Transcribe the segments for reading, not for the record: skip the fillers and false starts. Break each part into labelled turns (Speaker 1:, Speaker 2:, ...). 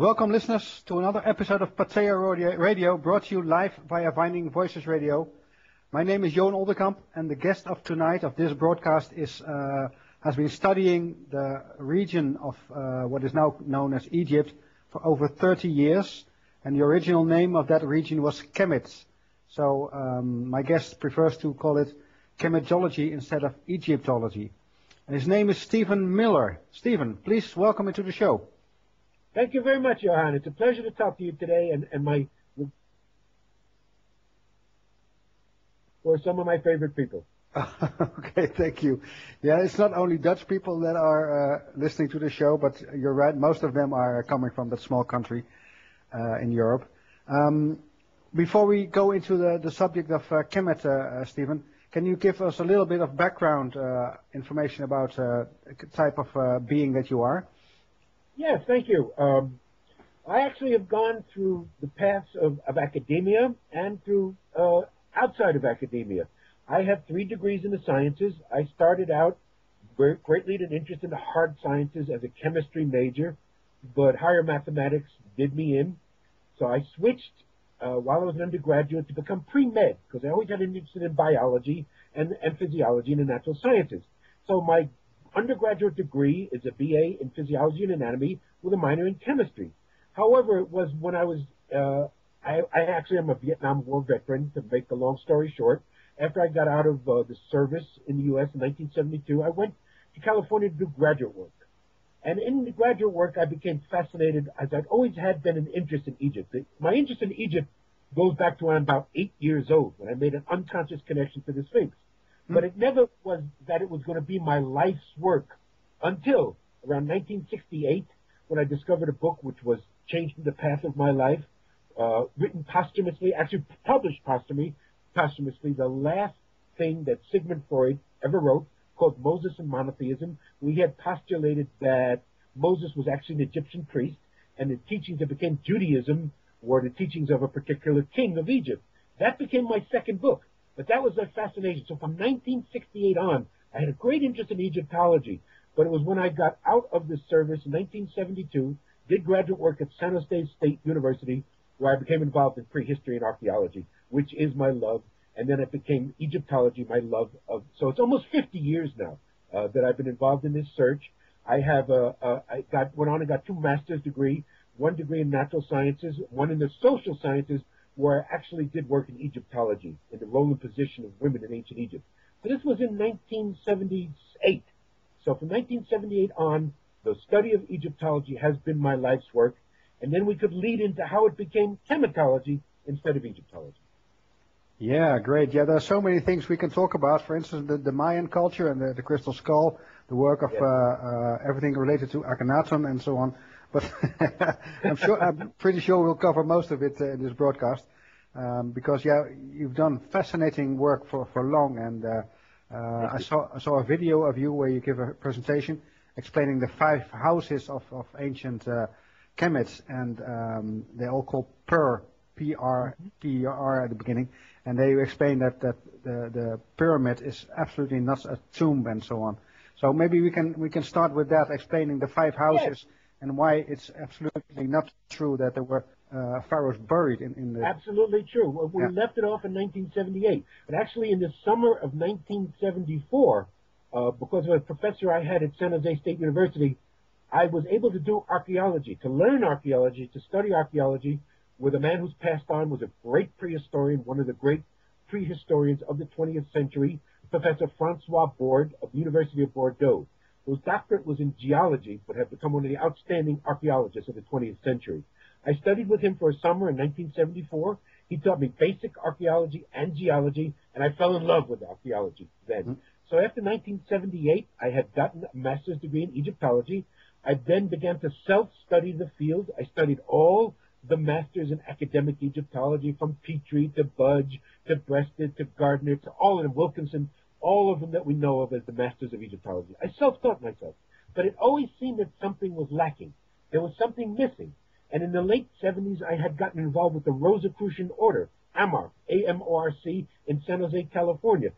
Speaker 1: Welcome, listeners, to another episode of Pateo Radio, brought to you live via Finding Voices Radio. My name is Joon Oldekamp, and the guest of tonight of this broadcast has been studying the region of what is now known as Egypt for over 30 years, and the original name of that region was Khemit. So my guest prefers to call it Chemitology instead of Egyptology. And his name is Stephen Mehler. Stephen, please welcome into the show.
Speaker 2: Thank you very much, Johan. It's a pleasure to talk to you today, for some of my favorite people.
Speaker 1: Okay, thank you. Yeah, it's not only Dutch people that are listening to the show, but you're right, most of them are coming from that small country in Europe. Before we go into the subject of Khemit, Stephen, can you give us a little bit of background information about the type of being that you are?
Speaker 2: Yes, thank you. I actually have gone through the paths of academia and through outside of academia. I have 3 degrees in the sciences. I started out greatly an interest in the hard sciences as a chemistry major, but higher mathematics did me in. So I switched while I was an undergraduate to become pre-med, because I always had an interest in biology and physiology and the natural sciences. So my undergraduate degree is a BA in physiology and anatomy with a minor in chemistry. However, it was when I was, I actually am a Vietnam War veteran, to make the long story short. After I got out of the service in the U.S. in 1972, I went to California to do graduate work. And in the graduate work, I became fascinated, as I'd always had been an interest in Egypt. My interest in Egypt goes back to when I'm about 8 years old, when I made an unconscious connection to the Sphinx. But it never was that it was going to be my life's work until around 1968, when I discovered a book which was changing the path of my life, written posthumously, actually published posthumously, the last thing that Sigmund Freud ever wrote, called Moses and Monotheism. We had postulated that Moses was actually an Egyptian priest, and the teachings that became Judaism were the teachings of a particular king of Egypt. That became my second book. But that was a fascination. So from 1968 on, I had a great interest in Egyptology. But it was when I got out of the service in 1972, did graduate work at San Jose State University, where I became involved in prehistory and archaeology, which is my love. And then it became Egyptology, my love of. So it's almost 50 years now that I've been involved in this search. I have went on and got 2 master's degrees, 1 degree in natural sciences, 1 in the social sciences, where I actually did work in Egyptology, in the role and position of women in ancient Egypt. So this was in 1978. So from 1978 on, the study of Egyptology has been my life's work, and then we could lead into how it became chemitology instead of Egyptology.
Speaker 1: Yeah, great. Yeah, there are so many things we can talk about. For instance, the Mayan culture and the crystal skull, the work of everything related to Akhenaten and so on. But I'm pretty sure we'll cover most of it in this broadcast, because you've done fascinating work for long, and I saw a video of you where you give a presentation explaining the 5 houses of ancient Khemit, and they all called P-R at the beginning, and they explain that the pyramid is absolutely not a tomb and so on. So maybe we can start with that, explaining the 5 houses. Yes. And why it's absolutely not true that there were pharaohs buried in the...
Speaker 2: Absolutely true. We left it off in 1978. But actually in the summer of 1974, because of a professor I had at San Jose State University, I was able to do archaeology, to learn archaeology, to study archaeology with a man who's passed on, was a great prehistorian, one of the great prehistorians of the 20th century, Professor Francois Borde of the University of Bordeaux, whose doctorate was in geology, but had become one of the outstanding archaeologists of the 20th century. I studied with him for a summer in 1974. He taught me basic archaeology and geology, and I fell in love with archaeology then. Mm-hmm. So after 1978, I had gotten a master's degree in Egyptology. I then began to self-study the field. I studied all the masters in academic Egyptology, from Petrie to Budge to Breasted to Gardner to all of them, Wilkinson, all of them that we know of as the masters of Egyptology. I self-taught myself, but it always seemed that something was lacking. There was something missing. And in the late 70s, I had gotten involved with the Rosicrucian Order, AMARC, A-M-O-R-C, in San Jose, California.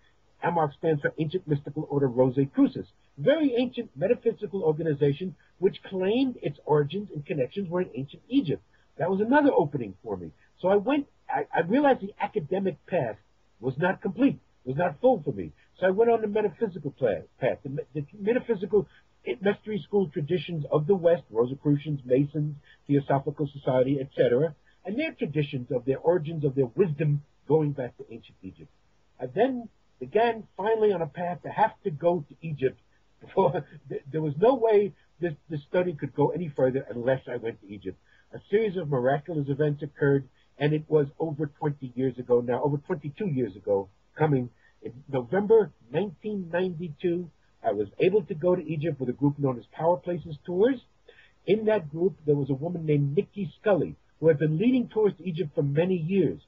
Speaker 2: AMARC stands for Ancient Mystical Order Rosicrucis. Very ancient metaphysical organization which claimed its origins and connections were in ancient Egypt. That was another opening for me. So I realized the academic path was not complete, was not full for me. So I went on the metaphysical path, the metaphysical mystery school traditions of the West, Rosicrucians, Masons, Theosophical Society, etc., and their traditions of their origins of their wisdom going back to ancient Egypt. I then began finally on a path to have to go to Egypt. Before there was no way this study could go any further unless I went to Egypt. A series of miraculous events occurred, and it was over 20 years ago now, over 22 years ago, coming in November 1992. I was able to go to Egypt with a group known as Power Places Tours. In that group, there was a woman named Nikki Scully, who had been leading tours to Egypt for many years.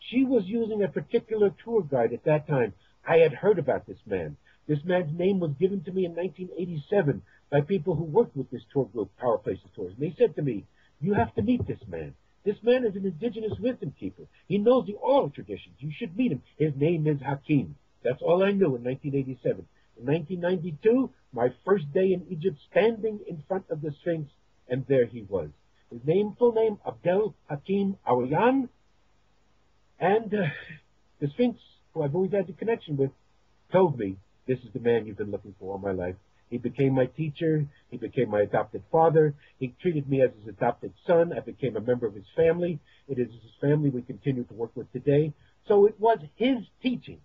Speaker 2: She was using a particular tour guide at that time. I had heard about this man. This man's name was given to me in 1987 by people who worked with this tour group, Power Places Tours. And they said to me, you have to meet this man. This man is an indigenous wisdom keeper. He knows the oral traditions. You should meet him. His name is Hakim. That's all I knew in 1987. In 1992, my first day in Egypt, standing in front of the Sphinx, and there he was. His full name, Abdel Hakim Awayan, and the Sphinx, who I've always had the connection with, told me, this is the man you've been looking for all my life. He became my teacher. He became my adopted father. He treated me as his adopted son. I became a member of his family. It is his family we continue to work with today. So it was his teachings,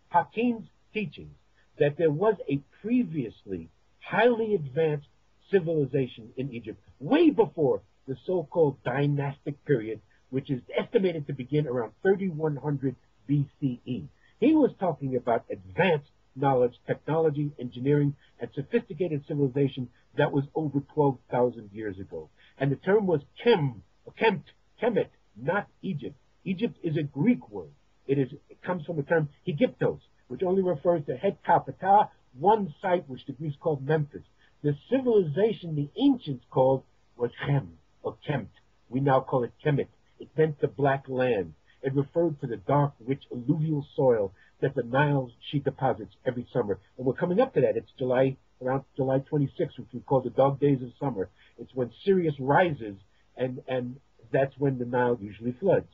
Speaker 2: Hakim's teachings, that there was a previously highly advanced civilization in Egypt, way before the so-called dynastic period, which is estimated to begin around 3100 BCE. He was talking about advanced knowledge, technology, engineering, and sophisticated civilization that was over 12,000 years ago. And the term was Khemit, not Egypt. Egypt is a Greek word. It comes from the term Egyptos, which only refers to Het Kapata, one site which the Greeks called Memphis. The civilization the ancients called was Khem, or Kemt. We now call it Khemit. It meant the black land. It referred to the dark, rich alluvial soil that the Nile she deposits every summer. And we're coming up to that. It's around July 26th, which we call the dog days of summer. It's when Sirius rises, and that's when the Nile usually floods.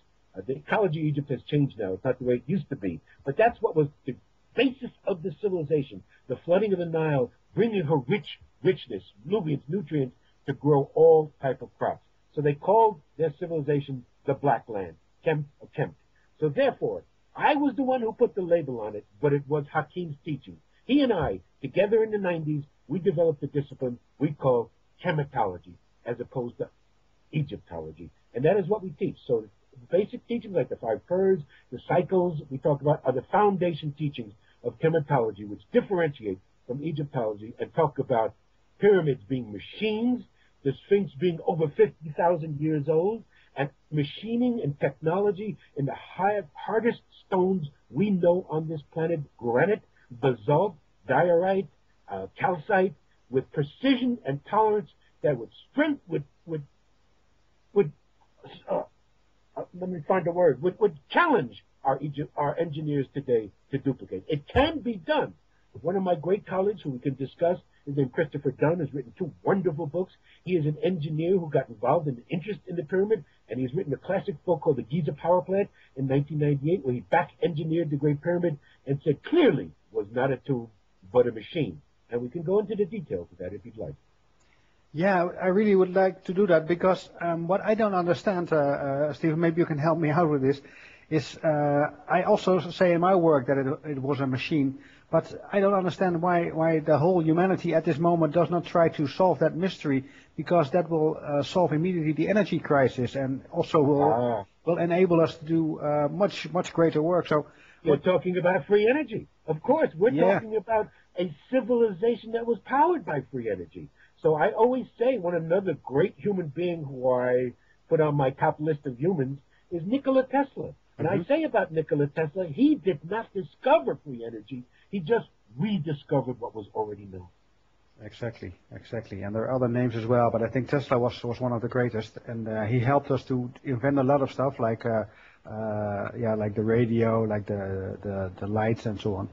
Speaker 2: The ecology of Egypt has changed now. It's not the way it used to be. But that's what was the basis of the civilization. The flooding of the Nile, bringing her richness, nutrients, to grow all type of crops. So they called their civilization the Black Land, Kemt. So therefore, I was the one who put the label on it, but it was Hakim's teaching. He and I, together in the 90s, we developed a discipline we call chemitology, as opposed to Egyptology. And that is what we teach. So the basic teachings, like the 5 curves, the cycles we talk about, are the foundation teachings of chemitology, which differentiate from Egyptology and talk about pyramids being machines, the Sphinx being over 50,000 years old, and machining and technology in the hardest stones we know on this planet, granite, basalt, diorite, calcite, with precision and tolerance that would challenge our engineers today to duplicate. It can be done. One of my great colleagues, who we can discuss, his name Christopher Dunn, has written 2 wonderful books. He is an engineer who got involved in the interest in the pyramid, and he's written a classic book called The Giza Power Plant in 1998, where he back-engineered the Great Pyramid and said clearly was not a tomb, but a machine. And we can go into the details of that if you'd like.
Speaker 1: Yeah, I really would like to do that, because what I don't understand, Stephen, maybe you can help me out with this, is I also say in my work that it was a machine, but I don't understand why the whole humanity at this moment does not try to solve that mystery, because that will solve immediately the energy crisis, and also will enable us to do much greater work. So
Speaker 2: you're talking about free energy. Of course, we're talking about a civilization that was powered by free energy. So I always say another great human being who I put on my top list of humans is Nikola Tesla. And I say about Nikola Tesla, he did not discover free energy. He just rediscovered what was already known.
Speaker 1: Exactly. And there are other names as well, but I think Tesla was one of the greatest, and he helped us to invent a lot of stuff, like like the radio, like the lights and so on.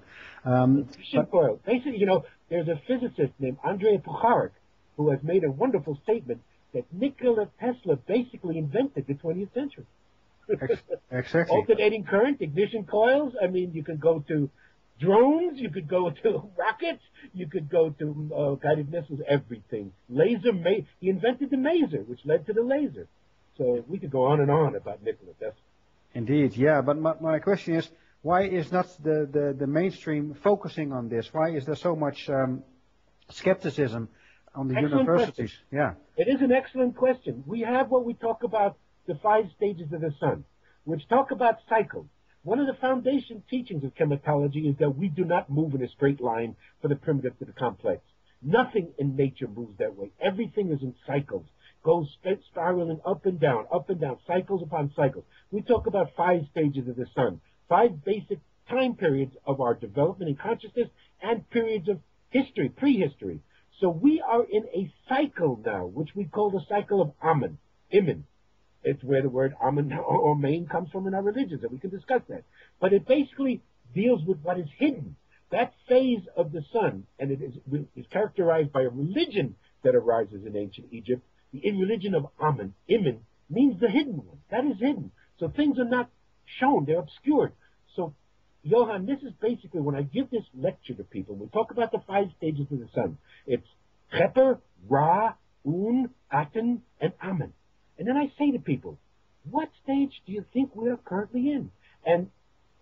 Speaker 2: Basically, there's a physicist named Andrei Pucharik who has made a wonderful statement that Nikola Tesla basically invented the 20th century.
Speaker 1: Exactly.
Speaker 2: Alternating current, ignition coils. I mean, you can go to drones, you could go to rockets, you could go to guided missiles, everything. He invented the maser, which led to the laser. So we could go on and on about Nikola Tesla.
Speaker 1: Indeed, yeah. But my question is, why is not the mainstream focusing on this? Why is there so much skepticism on the universities?
Speaker 2: Question.
Speaker 1: Yeah.
Speaker 2: It is an excellent question. We have what we talk about, the 5 stages of the sun, which talk about cycles. One of the foundation teachings of chematology is that we do not move in a straight line from the primitive to the complex. Nothing in nature moves that way. Everything is in cycles, goes spiraling up and down, cycles upon cycles. We talk about 5 stages of the sun, 5 basic time periods of our development and consciousness and periods of history, prehistory. So we are in a cycle now, which we call the cycle of Amen, Imen. It's where the word Amen or Main comes from in our religions, and we can discuss that. But it basically deals with what is hidden. That phase of the sun, and it is characterized by a religion that arises in ancient Egypt. The religion of Amen, Imen, means the hidden one. That is hidden. So things are not shown, they're obscured. So, Johan, this is basically when I give this lecture to people, we talk about the 5 stages of the sun. It's Keper, Ra, Un, Aten, and Amen. And then I say to people, what stage do you think we are currently in? And,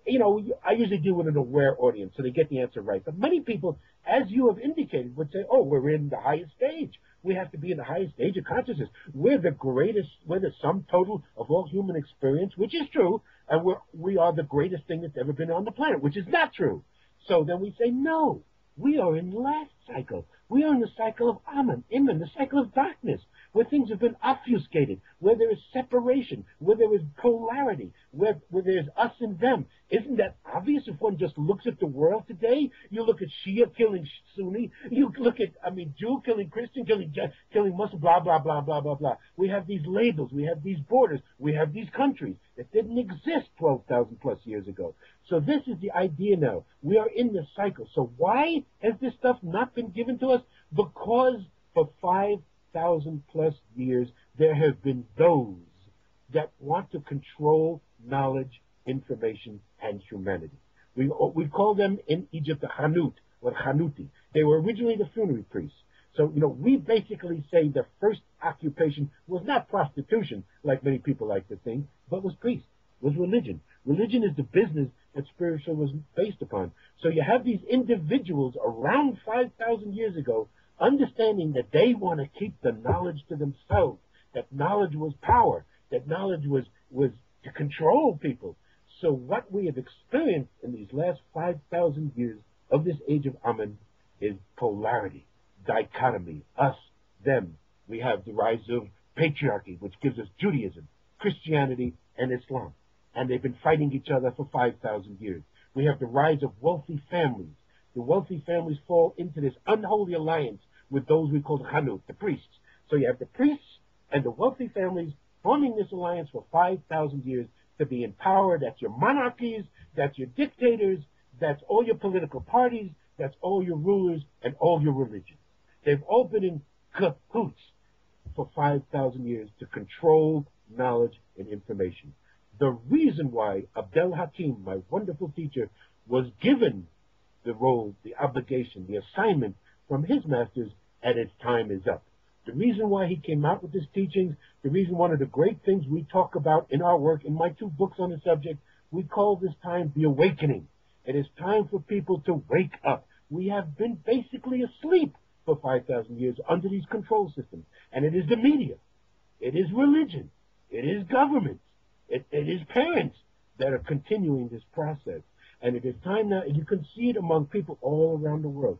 Speaker 2: you know, I usually deal with an aware audience, so they get the answer right. But many people, as you have indicated, would say, oh, we're in the highest stage. We have to be in the highest stage of consciousness. We're the greatest, we're the sum total of all human experience, which is true, and we are the greatest thing that's ever been on the planet, which is not true. So then we say, no, we are in the last cycle. We are in the cycle of Amen, Imen, the cycle of darkness, where things have been obfuscated, where there is separation, where there is polarity, where there's us and them. Isn't that obvious if one just looks at the world today? You look at Shia killing Sunni, you look at, Jew killing Christian, killing Muslim, blah, blah, blah, blah, blah, blah. We have these labels, we have these borders, we have these countries that didn't exist 12,000 plus years ago. So this is the idea now. We are in this cycle. So why has this stuff not been given to us? Because for 5,000 plus years, there have been those that want to control knowledge, information, and humanity. We call them in Egypt the Hanut or Hanuti. They were originally the funerary priests. So, we basically say the first occupation was not prostitution, like many people like to think, but was priest, was religion. Religion is the business that spiritual was based upon. So you have these individuals around 5,000 years ago understanding that they want to keep the knowledge to themselves, that knowledge was power, that knowledge was to control people. So what we have experienced in these last 5,000 years of this age of Amen is polarity, dichotomy, us, them. We have the rise of patriarchy, which gives us Judaism, Christianity, and Islam. And they've been fighting each other for 5,000 years. We have the rise of wealthy families. The wealthy families fall into this unholy alliance with those we call the Hanut, the priests. So you have the priests and the wealthy families forming this alliance for 5,000 years to be in power. That's your monarchies, that's your dictators, that's all your political parties, that's all your rulers, and all your religions. They've all been in cahoots for 5,000 years to control knowledge and information. The reason why Abdel Hakim, my wonderful teacher, was given the role, the obligation, the assignment from his masters at its time is up. The reason why he came out with his teachings, the reason one of the great things we talk about in our work, in my 2 books on the subject, we call this time the awakening. It is time for people to wake up. We have been basically asleep for 5,000 years under these control systems. And it is the media. It is religion. It is government. It is parents that are continuing this process. And it is time now, and you can see it among people all around the world.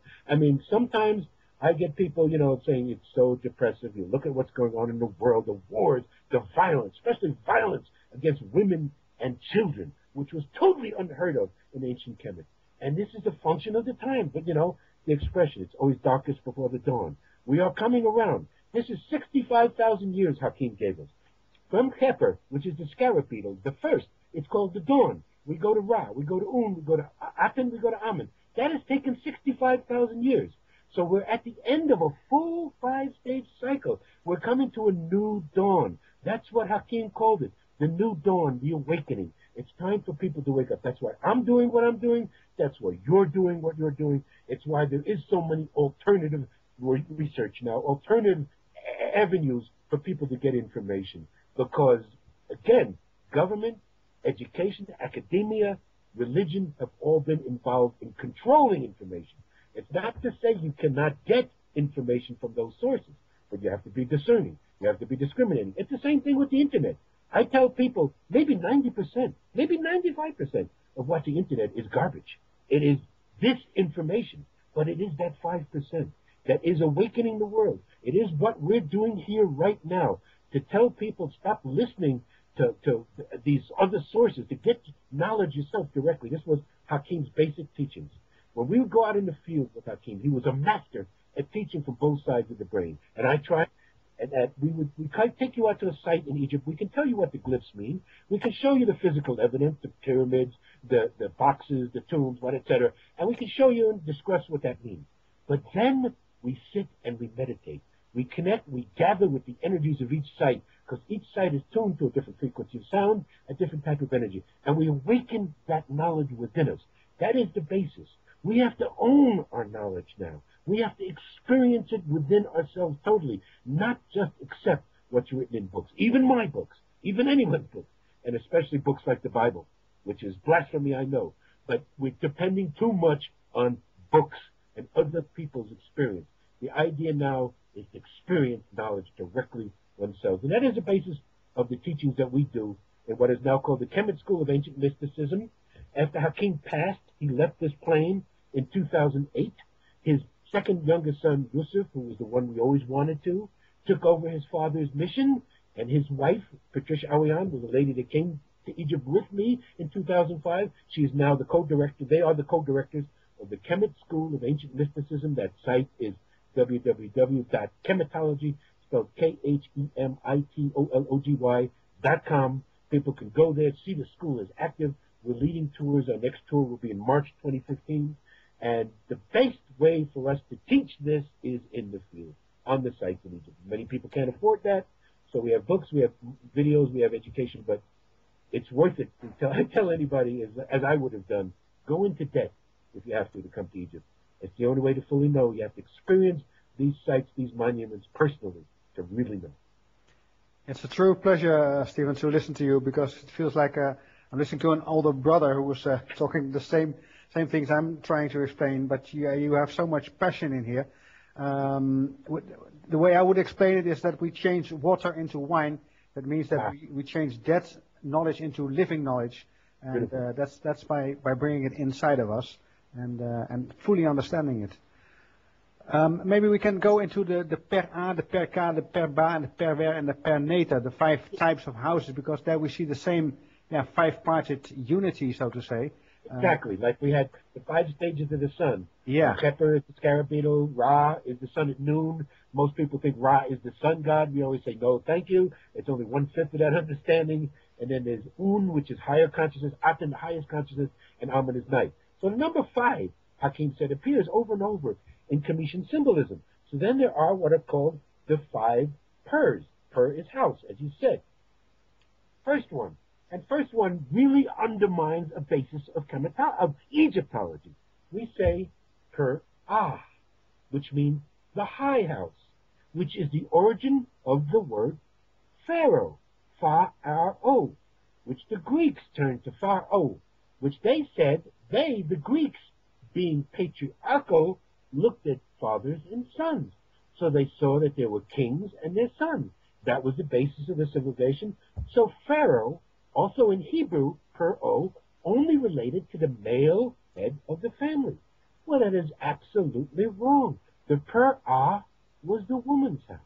Speaker 2: Sometimes I get people, saying it's so depressive. You look at what's going on in the world, the wars, the violence, especially violence against women and children, which was totally unheard of in ancient Khemit. And this is a function of the time. But, the expression, it's always darkest before the dawn. We are coming around. This is 65,000 years Hakim gave us. From Keper, which is the scarab beetle, the first, it's called the dawn. We go to Ra, we go to Un, we go to Aten, we go to Amen. That has taken 65,000 years. So we're at the end of a full 5-stage cycle. We're coming to a new dawn. That's what Hakim called it, the new dawn, the awakening. It's time for people to wake up. That's why I'm doing what I'm doing. That's why you're doing what you're doing. It's why there is so many alternative research now, alternative avenues for people to get information. Because, again, government, education, academia, religion have all been involved in controlling information. It's not to say you cannot get information from those sources, but you have to be discerning. You have to be discriminating. It's the same thing with the Internet. I tell people maybe 90%, maybe 95% of what the Internet is garbage. It is disinformation, but it is that 5% that is awakening the world. It is what we're doing here right now to tell people stop listening to these other sources, to get knowledge yourself directly. This was Hakim's basic teachings. When we would go out in the field with Hakim, he was a master at teaching from both sides of the brain. And I tried, and we take you out to a site in Egypt. We can tell you what the glyphs mean. We can show you the physical evidence, the pyramids, the boxes, the tombs, etc. And we can show you and discuss what that means. But then we sit and we meditate. We connect, we gather with the energies of each site, because each site is tuned to a different frequency of sound, a different type of energy. And we awaken that knowledge within us. That is the basis. We have to own our knowledge now. We have to experience it within ourselves totally, not just accept what's written in books, even my books, even anyone's books, and especially books like the Bible, which is blasphemy, I know, but we're depending too much on books and other people's experience. The idea now is to experience knowledge directly oneself, and that is the basis of the teachings that we do in what is now called the Khemit School of Ancient Mysticism. After Hakim passed, he left this plane in 2008. His second youngest son, Yusuf, who was the one we always wanted to, took over his father's mission, and his wife, Patricia Awian, was a lady that came to Egypt with me in 2005. She is now the co-director. They are the co-directors of the Khemit School of Ancient Mysticism. That site is www.chemitology, spelled KHEMITOLOGY.com. People can go there, see the school is active. We're leading tours. Our next tour will be in March 2015. And the best way for us to teach this is in the field, on the sites in Egypt. Many people can't afford that. So we have books, we have videos, we have education, but it's worth it to tell anybody, as I would have done, go into debt if you have to come to Egypt. It's the only way to fully know. You have to experience these sites, these monuments personally to really know.
Speaker 1: It's a true pleasure, Stephen, to listen to you, because it feels like I'm listening to an older brother who was talking the same things I'm trying to explain, but you have so much passion in here. The way I would explain it is that we change water into wine. That means that we change dead knowledge into living knowledge, and that's by bringing it inside of us and fully understanding it. Maybe we can go into the per A, the per K, the per Ba, and the per Ver, and the per Neta, the 5 types of houses, because there we see the same 5-parted unity, so to say.
Speaker 2: Exactly, like we had the 5 stages of the sun.
Speaker 1: Yeah.
Speaker 2: Keter is the scarab beetle, Ra is the sun at noon. Most people think Ra is the sun god. We always say, no, thank you. It's only 1/5 of that understanding. And then there's Un, which is higher consciousness, Aten, the highest consciousness, and Amen is night. So the number 5, Hakim said, appears over and over in Khemitian symbolism. So then there are what are called the 5 pers. Per is house, as you said. First one. And first one really undermines a basis of Egyptology. We say per Ah, which means the high house, which is the origin of the word Pharaoh, Pharaoh, which the Greeks turned to Pharaoh, which they said, the Greeks, being patriarchal, looked at fathers and sons. So they saw that there were kings and their sons. That was the basis of the civilization. So Pharaoh, also in Hebrew, per-o, only related to the male head of the family. Well, that is absolutely wrong. The per-ah was the woman's house.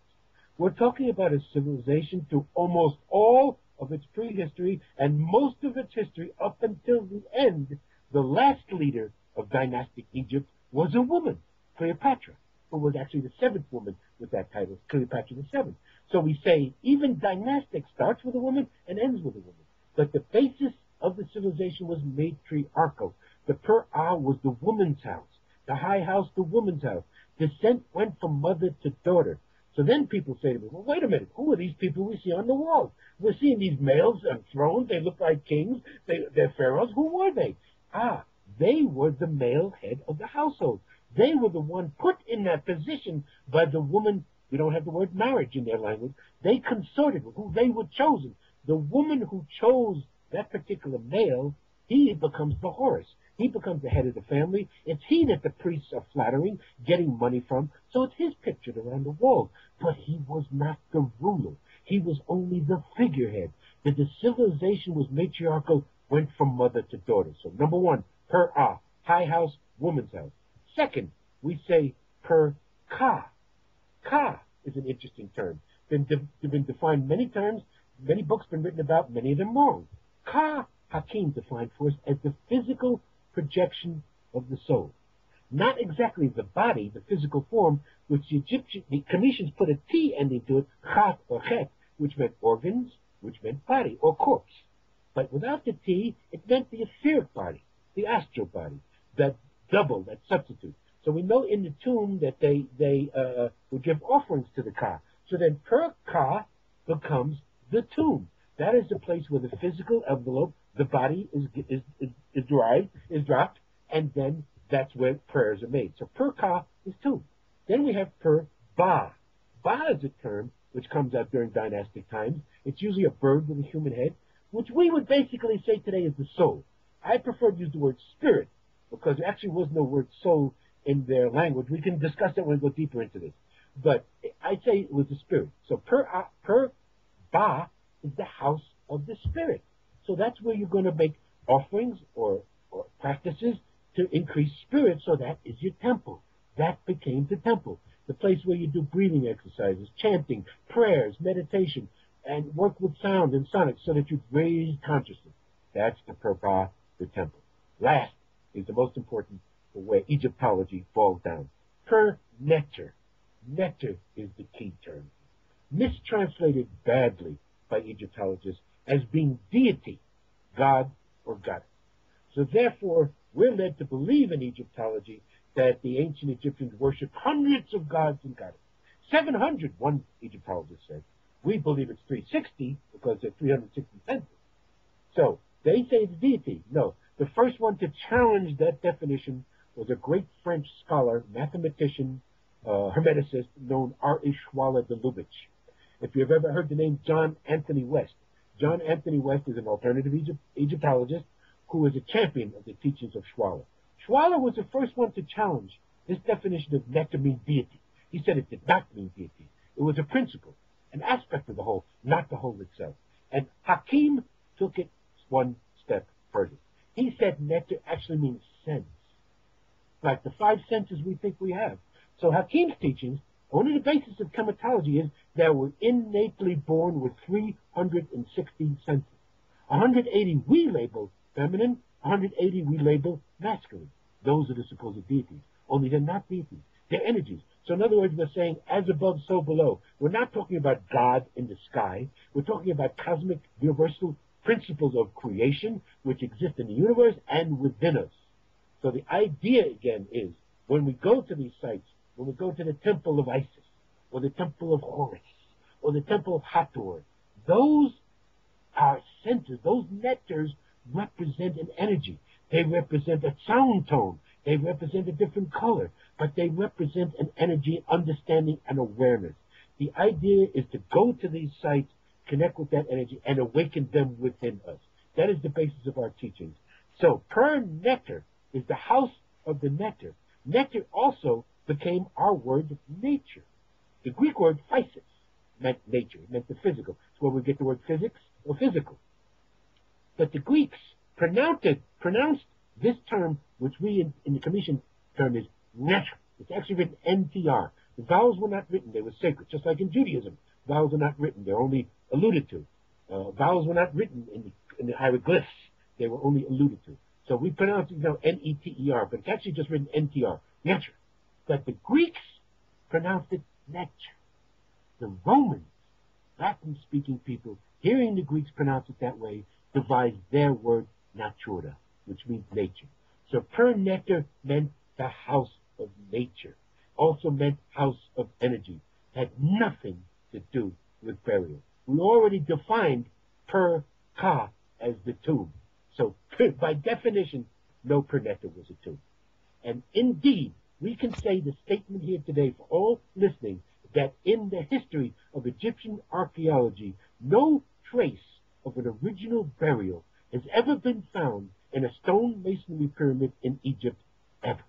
Speaker 2: We're talking about a civilization through almost all of its prehistory and most of its history up until the end. The last leader of dynastic Egypt was a woman, Cleopatra, who was actually the 7th woman with that title, Cleopatra the 7th. So we say even dynastic starts with a woman and ends with a woman. But the basis of the civilization was matriarchal. The per-ah was the woman's house. The high house, the woman's house. Descent went from mother to daughter. So then people say to me, well, wait a minute, who are these people we see on the walls? We're seeing these males on thrones. They look like kings. They're pharaohs. Who were they? They were the male head of the household. They were the one put in that position by the woman. We don't have the word marriage in their language. They consorted with who they were chosen. The woman who chose that particular male, he becomes the horse. He becomes the head of the family. It's he that the priests are flattering, getting money from. So it's his pictured around the walls. But he was not the ruler. He was only the figurehead. The civilization was matriarchal, went from mother to daughter. So number one, per high house, woman's house. Second, we say per ka. Ka is an interesting term. Been defined many times, many books been written about, many of them wrong. Ka, Hakim defined for us as the physical projection of the soul. Not exactly the body, the physical form, which the Khemitians put a T ending to it, chat or chet, which meant organs, which meant body or corpse. But without the T, it meant the etheric body, the astral body, that double, that substitute. So we know in the tomb that they would give offerings to the Ka. So then per Ka becomes the tomb. That is the place where the physical envelope, the body is dropped, and then that's where prayers are made. So per Ka is tomb. Then we have per Ba. Ba is a term which comes out during dynastic times. It's usually a bird with a human head, which we would basically say today is the soul. I prefer to use the word spirit, because there actually was no word soul in their language. We can discuss that when we go deeper into this. But I'd say it was the spirit. So per Ba is the house of the spirit. So that's where you're going to make offerings or practices to increase spirit, so that is your temple. That became the temple. The place where you do breathing exercises, chanting, prayers, meditation, and work with sound and sonics so that you raise consciousness. That's the per Ba, the temple. Last is the most important for where Egyptology falls down. Per Neter. Neter is the key term. Mistranslated badly by Egyptologists as being deity, God or goddess. So therefore, we're led to believe in Egyptology that the ancient Egyptians worshipped hundreds of gods and goddesses. 700, one Egyptologist said. We believe it's 360 because there are 360 senses. So they say it's deity. No, the first one to challenge that definition was a great French scholar, mathematician, hermeticist known R.A. Schwaller de Lubitsch. If you've ever heard the name John Anthony West, John Anthony West is an alternative Egyptologist who is a champion of the teachings of Schwaller. Schwaller was the first one to challenge this definition of Neter means deity. He said it did not mean deity. It was a principle, an aspect of the whole, not the whole itself. And Hakim took it one step further. He said Neter actually means sense, like the five senses we think we have. So Hakim's teachings, only the basis of chematology is that we're innately born with 360 senses. 180 we label feminine, 180 we label masculine. Those are the supposed deities. Only they're not deities. They're energies. So in other words, we're saying as above, so below. We're not talking about God in the sky. We're talking about cosmic, universal principles of creation which exist in the universe and within us. So the idea, again, is when we go to these sites, when we go to the temple of Isis, or the temple of Horus, or the temple of Hathor, those are senses, those nectars represent an energy. They represent a sound tone. They represent a different color, but they represent an energy, understanding, and awareness. The idea is to go to these sites, connect with that energy, and awaken them within us. That is the basis of our teachings. So, per Neter is the house of the Neter. Neter also became our word nature. The Greek word physis meant nature, it meant the physical. It's where we get the word physics or physical. But the Greeks pronounced this term, which we in the Commission term is Neter. It's actually written NTR. The vowels were not written, they were sacred. Just like in Judaism, vowels are not written, they're only alluded to. Vowels were not written in the hieroglyphs, they were only alluded to. So we pronounce it now N-E-T-E-R, but it's actually just written NTR, Neter. But the Greeks pronounced it Neter. The Romans, Latin-speaking people, hearing the Greeks pronounce it that way, devised their word natura, which means nature. So per Neter meant the house of nature. also meant house of energy. It had nothing to do with burial. We already defined per ka as the tomb. So by definition, no pernetta was a tomb. And indeed, we can say the statement here today for all listening that in the history of Egyptian archaeology, no trace of an original burial has ever been found in a stone masonry pyramid in Egypt ever.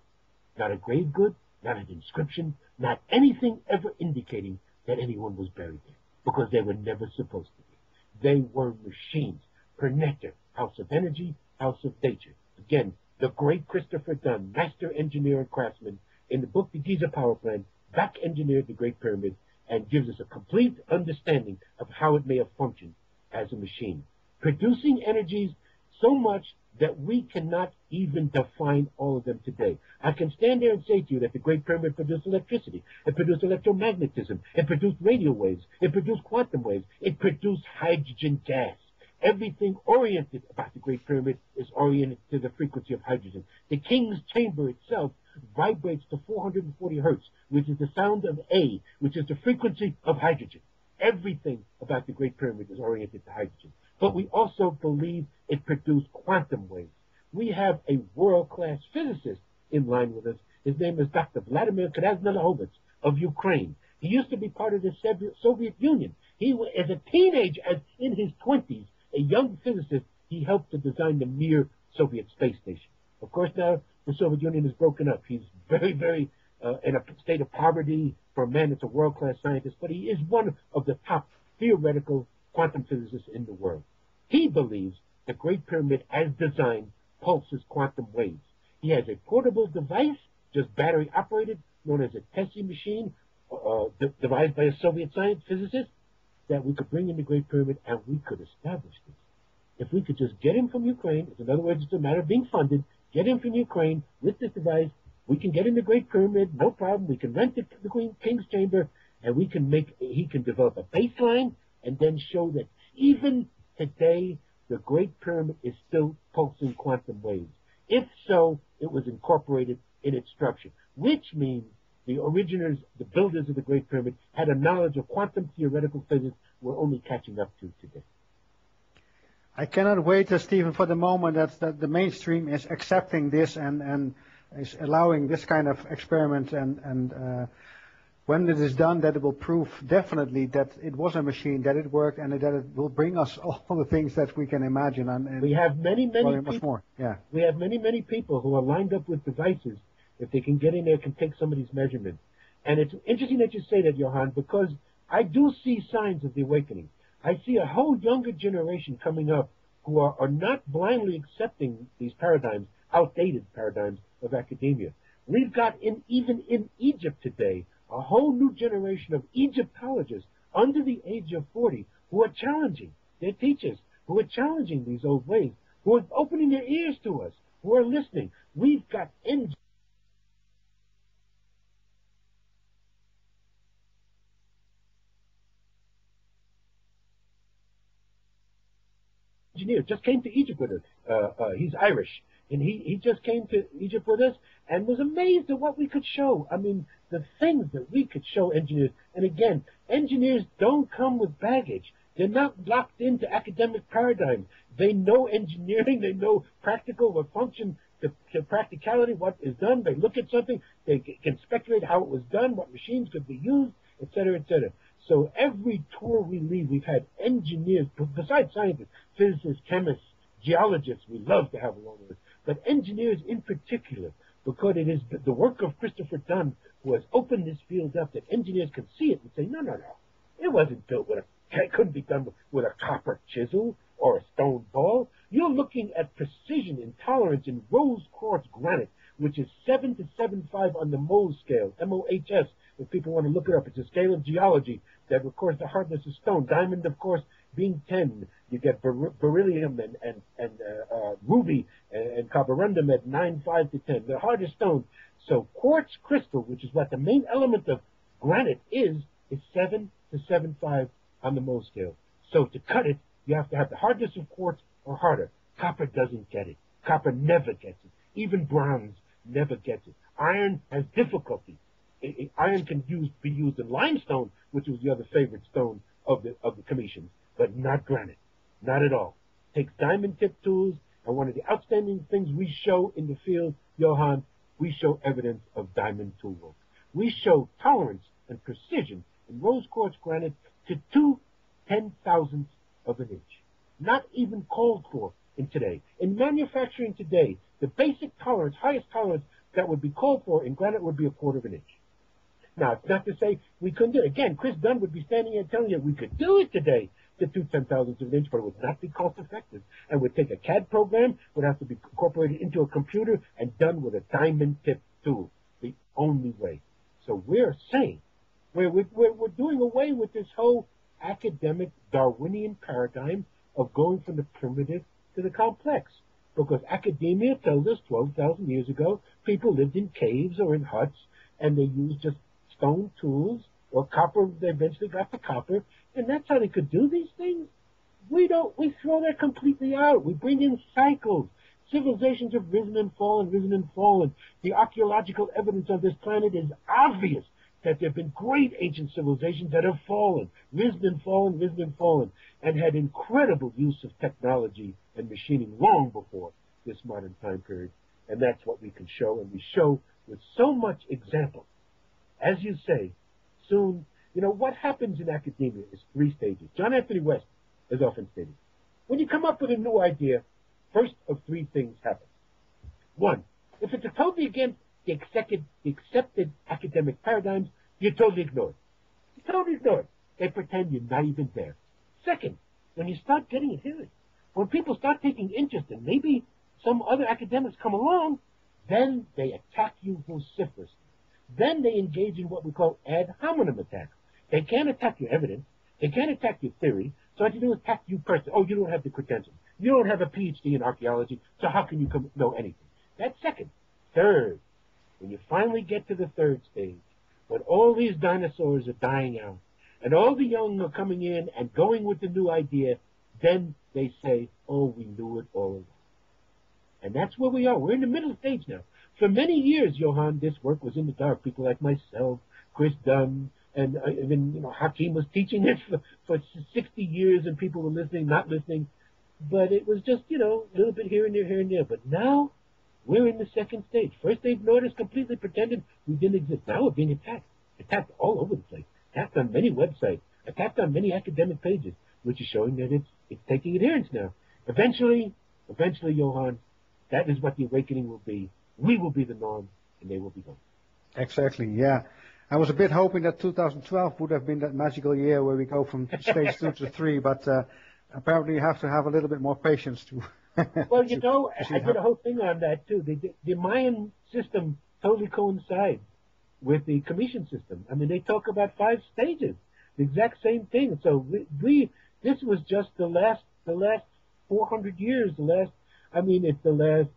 Speaker 2: Not a grave good, not an inscription, not anything ever indicating that anyone was buried there, because they were never supposed to be. They were machines. Pernetta, house of energy, house of nature. Again, the great Christopher Dunn, master engineer and craftsman, in the book The Giza Power Plant, back engineered the Great Pyramid and gives us a complete understanding of how it may have functioned as a machine, producing energies so much that we cannot even define all of them today. I can stand there and say to you that the Great Pyramid produced electricity, it produced electromagnetism, it produced radio waves, it produced quantum waves, it produced hydrogen gas. Everything oriented about the Great Pyramid is oriented to the frequency of hydrogen. The King's Chamber itself vibrates to 440 hertz, which is the sound of A, which is the frequency of hydrogen. Everything about the Great Pyramid is oriented to hydrogen. But we also believe it produced quantum waves. We have a world-class physicist in line with us. His name is Dr. Vladimir Krasnodarbovich of Ukraine. He used to be part of the Soviet Union. He was, as a teenager, as in his 20s, a young physicist, he helped to design the Mir Soviet space station. Of course, now the Soviet Union is broken up. He's very, very in a state of poverty. For a man that's a world-class scientist, but he is one of the top theoretical quantum physicists in the world. He believes the Great Pyramid, as designed, pulses quantum waves. He has a portable device, just battery-operated, known as a Tessie machine, devised by a Soviet science physicist, that we could bring in the Great Pyramid, and we could establish this. If we could just get him from Ukraine, in other words, it's a matter of being funded, get him from Ukraine with this device, we can get in the Great Pyramid, no problem. We can rent the King's Chamber, and he can develop a baseline, and then show that even today, the Great Pyramid is still pulsing quantum waves. If so, it was incorporated in its structure, which means the originators, the builders of the Great Pyramid, had a knowledge of quantum theoretical physics we're only catching up to today.
Speaker 1: I cannot wait, Stephen, for the moment that the mainstream is accepting this and is allowing this kind of experiment, and when it is done, that it will prove definitely that it was a machine, that it worked, and that it will bring us all the things that we can imagine. And
Speaker 2: we have many people,
Speaker 1: much more. Yeah.
Speaker 2: We have many people who are lined up with devices. If they can get in there, can take some of these measurements. And it's interesting that you say that, Johan, because I do see signs of the awakening. I see a whole younger generation coming up who are not blindly accepting these paradigms, outdated paradigms of academia. We've got, even in Egypt today, a whole new generation of Egyptologists under the age of 40 who are challenging their teachers, who are challenging these old ways, who are opening their ears to us, who are listening. We've got engineer just came to Egypt with us. He's Irish, and he just came to Egypt with us and was amazed at what we could show. I mean, the things that we could show engineers. And again, engineers don't come with baggage. They're not locked into academic paradigms. They know engineering. They know practical, what function to practicality, what is done. They look at something. They can speculate how it was done, what machines could be used, et cetera, et cetera. So every tour we leave, we've had engineers, besides scientists, physicists, chemists, geologists, we love to have along with us, but engineers in particular, because it is the work of Christopher Dunn who has opened this field up, that engineers can see it and say, no, it wasn't built with it couldn't be done with a copper chisel or a stone ball. You're looking at precision and tolerance in rose quartz granite, which is 7 to 7.5 on the Mohs scale, M-O-H-S. If people want to look it up, it's a scale of geology that records the hardness of stone. Diamond, of course, being 10. You get beryllium and ruby and carborundum at 9.5 to 10. The hardest stone. So quartz crystal, which is what the main element of granite is 7 to 7.5 on the Mohs scale. So to cut it, you have to have the hardness of quartz or harder. Copper doesn't get it. Copper never gets it. Even bronze never gets it. Iron has difficulty iron can be used in limestone, which was the other favorite stone of the Commission, but not granite, not at all. Takes diamond tip tools, and one of the outstanding things we show in the field, Johann, we show evidence of diamond tool work. We show tolerance and precision in rose quartz granite to 2/10,000ths of an inch. Not even called for in today. In manufacturing today, the basic tolerance, highest tolerance that would be called for in granite would be 1/4 of an inch. Now, it's not to say we couldn't do it. Again, Chris Dunn would be standing here telling you we could do it today to 2/10,000ths of an inch, but it would not be cost effective. And would take a CAD program, would have to be incorporated into a computer and done with a diamond tip tool. The only way. So we're saying, we're doing away with this whole academic Darwinian paradigm of going from the primitive to the complex. Because academia tells us 12,000 years ago, people lived in caves or in huts, and they used just stone tools or copper. They eventually got the copper, and that's how they could do these things. We throw that completely out. We bring in cycles. Civilizations have risen and fallen, risen and fallen. The archaeological evidence on this planet is obvious that there have been great ancient civilizations that have fallen, risen and fallen, risen and fallen, and had incredible use of technology and machining long before this modern time period. And that's what we can show, and we show with so much example. As you say, soon, what happens in academia is 3 stages. John Anthony West has often stated, when you come up with a new idea, first of 3 things happen. 1, if it's totally against the accepted academic paradigms, you totally ignore it. You totally ignore it. They pretend you're not even there. Second, when you start getting adherence, when people start taking interest and maybe some other academics come along, then they attack you vociferously. Then they engage in what we call ad hominem attacks. They can't attack your evidence. They can't attack your theory. So what you do is attack you personally. Oh, you don't have the credentials. You don't have a PhD in archaeology, so how can you know anything? That's second. Third, when you finally get to the 3rd stage, when all these dinosaurs are dying out, and all the young are coming in and going with the new idea, then they say, oh, we knew it all along. And that's where we are. We're in the middle stage now. For many years, Johann, this work was in the dark. People like myself, Chris Dunn, and even, Hakim was teaching it for 60 years, and people were listening, not listening. But it was just, a little bit here and there, here and there. But now, we're in the 2nd stage. First, they ignored us completely, pretended we didn't exist. Now we're being attacked all over the place, attacked on many websites, attacked on many academic pages, which is showing that it's taking adherence now. Eventually, Johann, that is what the awakening will be. We will be the norm, and they will be gone.
Speaker 1: Exactly, yeah. I was a bit hoping that 2012 would have been that magical year where we go from stage 2 to 3, but apparently you have to have a little bit more patience to...
Speaker 2: Well, I did a whole thing on that, too. The Mayan system totally coincides with the Commission system. I mean, they talk about 5 stages, the exact same thing. So this was just the last 400 years, it's the last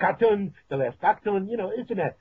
Speaker 2: Katun, the last Baktun, isn't that?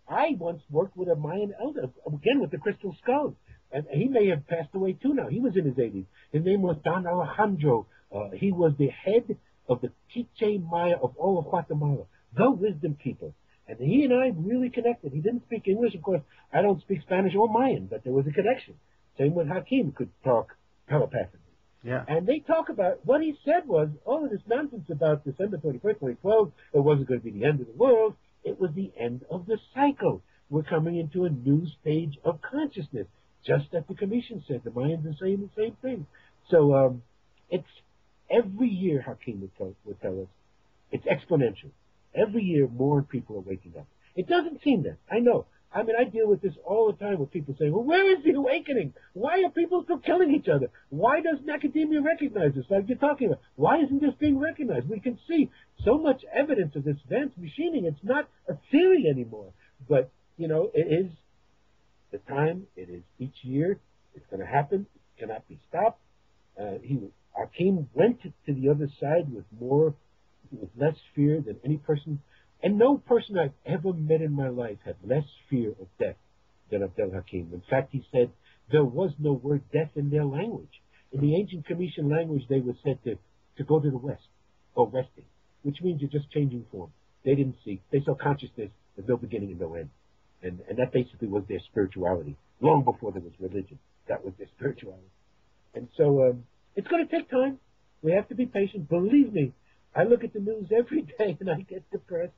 Speaker 2: I once worked with a Mayan elder, again with the crystal skull. And he may have passed away too now. He was in his 80s. His name was Don Alejandro. He was the head of the Quiche Maya of all of Guatemala, the wisdom people. And he and I really connected. He didn't speak English. Of course, I don't speak Spanish or Mayan, but there was a connection. Same with Hakim, could talk telepathically.
Speaker 1: Yeah.
Speaker 2: And they talk about, what he said was, all of this nonsense about December 21st, 2012, it wasn't going to be the end of the world. It was the end of the cycle. We're coming into a new stage of consciousness. Just as the Commission said, the Mayans are saying the same thing. So it's every year, Hakim would tell us, it's exponential. Every year, more people are waking up. It doesn't seem that. I know. I mean, I deal with this all the time with people saying, well, where is the awakening? Why are people still killing each other? Why doesn't academia recognize this like you're talking about? Why isn't this being recognized? We can see so much evidence of this advanced machining. It's not a theory anymore. But, it is the time. It is each year. It's going to happen. It cannot be stopped. Hakim went to the other side with less fear than any person. And no person I've ever met in my life had less fear of death than Abdel Hakim. In fact, he said there was no word death in their language. In the ancient Commission language, they were said to go to the west, or resting, which means you're just changing form. They didn't seek. They saw consciousness There's no beginning and no end. And that basically was their spirituality. Long before there was religion, that was their spirituality. And so it's going to take time. We have to be patient. Believe me, I look at the news every day and I get depressed.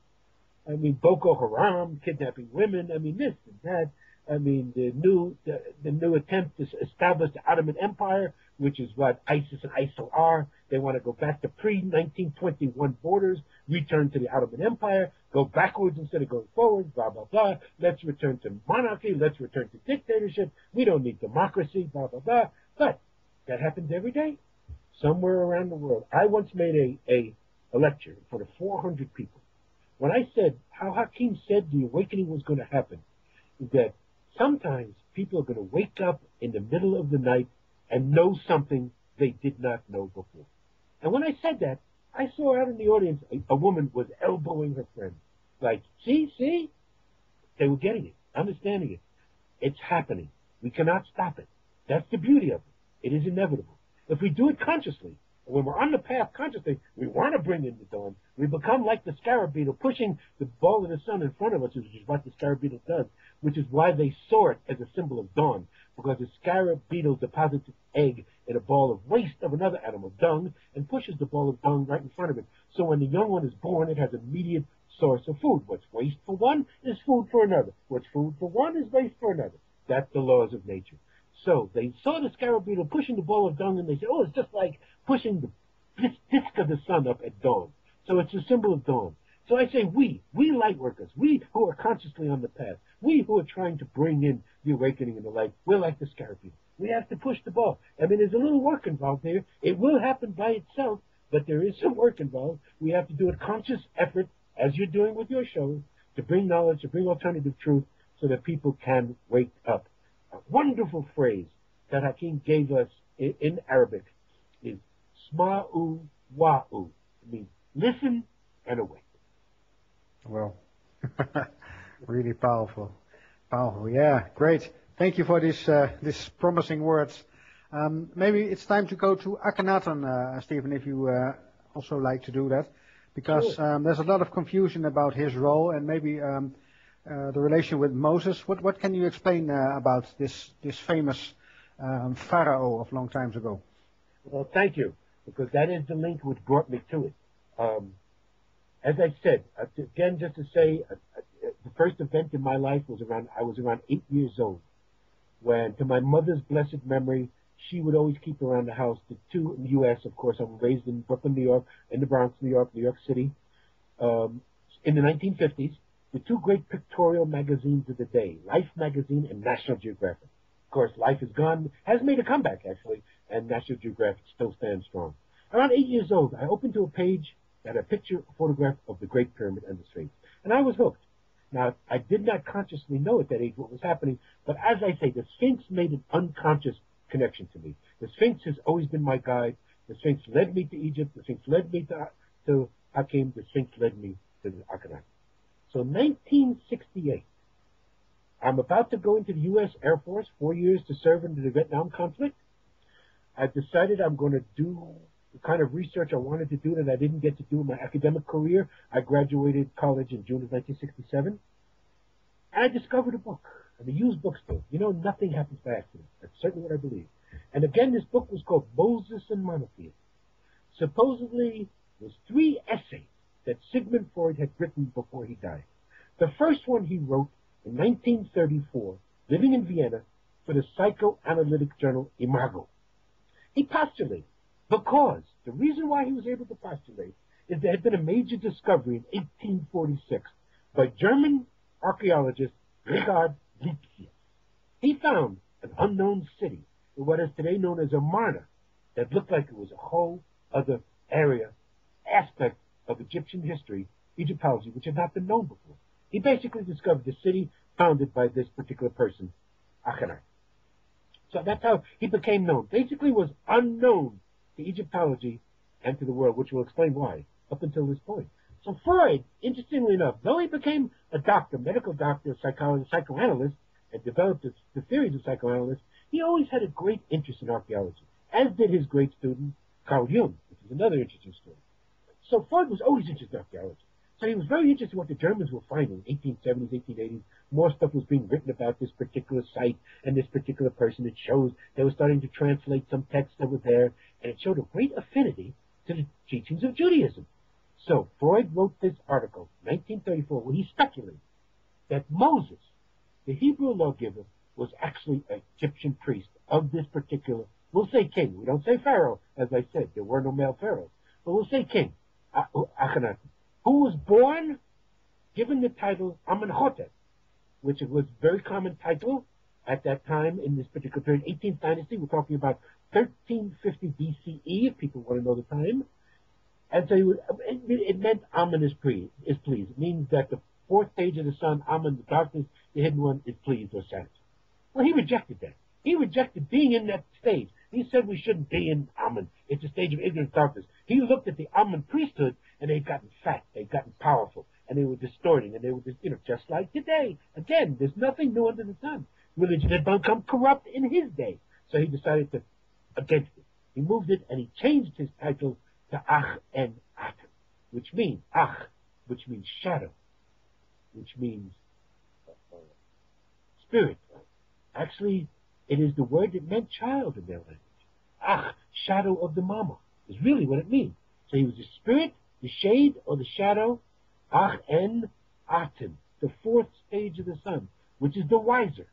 Speaker 2: I mean, Boko Haram, kidnapping women. I mean, this and that. I mean, the new attempt to establish the Ottoman Empire, which is what ISIS and ISIL are. They want to go back to pre-1921 borders, return to the Ottoman Empire, go backwards instead of going forward, blah, blah, blah. Let's return to monarchy. Let's return to dictatorship. We don't need democracy, blah, blah, blah. But that happens every day, somewhere around the world. I once made a lecture in front of 400 people. When I said how Hakim said the awakening was going to happen, that sometimes people are going to wake up in the middle of the night and know something they did not know before. And when I said that, I saw out in the audience a woman was elbowing her friend. Like, see? They were getting it, understanding it. It's happening. We cannot stop it. That's the beauty of it. It is inevitable. If we do it consciously, when we're on the path consciously, we want to bring in the dawn. We become like the scarab beetle, pushing the ball of the sun in front of us, which is what the scarab beetle does, which is why they saw it as a symbol of dawn, because the scarab beetle deposits its egg in a ball of waste of another animal, dung, and pushes the ball of dung right in front of it. So when the young one is born, it has immediate source of food. What's waste for one is food for another. What's food for one is waste for another. That's the laws of nature. So they saw the scarab beetle pushing the ball of dung, and they said, oh, it's just like pushing the disk of the sun up at dawn. So it's a symbol of dawn. So I say we light workers, we who are consciously on the path, we who are trying to bring in the awakening and the light, we're like the scarab beetle. We have to push the ball. I mean, there's a little work involved here. It will happen by itself, but there is some work involved. We have to do a conscious effort, as you're doing with your show, to bring knowledge, to bring alternative truth, so that people can wake up. A wonderful phrase that Hakim gave us in Arabic is sma'u wa'u. It means listen and awake.
Speaker 1: Well, really powerful. Powerful, yeah, great. Thank you for these promising words. Maybe it's time to go to Akhenaten, Stephen, if you also like to do that, because
Speaker 2: Sure.
Speaker 1: There's a lot of confusion about his role and maybe the relation with Moses. What can you explain about this famous pharaoh of long times ago?
Speaker 2: Well, thank you, because that is the link which brought me to it. As I said, again, just to say, the first event in my life I was around 8 years old, when, to my mother's blessed memory, she would always keep around the house the two in the U.S. Of course, I was raised in Brooklyn, New York, in the Bronx, New York City, in the 1950s, the two great pictorial magazines of the day, Life magazine and National Geographic. Of course, Life is gone, has made a comeback, actually, and National Geographic still stands strong. Around 8 years old, I opened to a page that had a photograph of the Great Pyramid and the Sphinx, and I was hooked. Now, I did not consciously know at that age what was happening, but as I say, the Sphinx made an unconscious connection to me. The Sphinx has always been my guide. The Sphinx led me to Egypt. The Sphinx led me to Hakim. The Sphinx led me to the Akhenaten. So 1968, I'm about to go into the U.S. Air Force, 4 years to serve in the Vietnam conflict. I've decided I'm going to do the kind of research I wanted to do that I didn't get to do in my academic career. I graduated college in June of 1967. And I discovered a book, and a used bookstore. You know, nothing happens by accident. That's certainly what I believe. And again, this book was called Moses and Monotheism. Supposedly, it was 3 essays that Sigmund Freud had written before he died. The first one he wrote in 1934, living in Vienna, for the psychoanalytic journal Imago. He postulated, because the reason why he was able to postulate is there had been a major discovery in 1846 by German archaeologist Richard Lipsius. He found an unknown city in what is today known as Amarna that looked like it was a whole other aspect of Egyptian history, Egyptology, which had not been known before. He basically discovered the city founded by this particular person, Akhenaten. So that's how he became known. Basically was unknown to Egyptology and to the world, which will explain why, up until this point. So Freud, interestingly enough, though he became a doctor, medical doctor, psychologist, psychoanalyst, and developed the theories of psychoanalysts, he always had a great interest in archaeology, as did his great student, Carl Jung, which is another interesting story. So Freud was always interested in archaeology. So he was very interested in what the Germans were finding in 1870s, 1880s. More stuff was being written about this particular site and this particular person. It shows they were starting to translate some texts that were there, and it showed a great affinity to the teachings of Judaism. So Freud wrote this article, 1934, where he speculated that Moses, the Hebrew lawgiver, was actually an Egyptian priest of this particular, we'll say king. We don't say pharaoh, as I said. There were no male pharaohs. But we'll say king, Akhenaten, who was born, given the title Amenhotep, which was a very common title at that time in this particular period, 18th dynasty. We're talking about 1350 BCE, if people want to know the time. And so it meant Amen is pleased. It means that the fourth stage of the sun, Amen, the darkness, the hidden one, is pleased or satisfied. Well, he rejected that. He rejected being in that stage. He said we shouldn't be in Amen. It's a stage of ignorant darkness. He looked at the Amen priesthood, and they'd gotten fat, they'd gotten powerful, and they were distorting, and they were just like today. Again, there's nothing new under the sun. Religion had become corrupt in his day. So he decided to against it. He moved it, and he changed his title to Ach en Atem, which means Ach, which means shadow, which means spirit. Actually, it is the word that meant child in their language. Ach, shadow of the mama, is really what it means. So he was the spirit, the shade, or the shadow. Ach en Atem, the fourth stage of the sun, which is the wiser,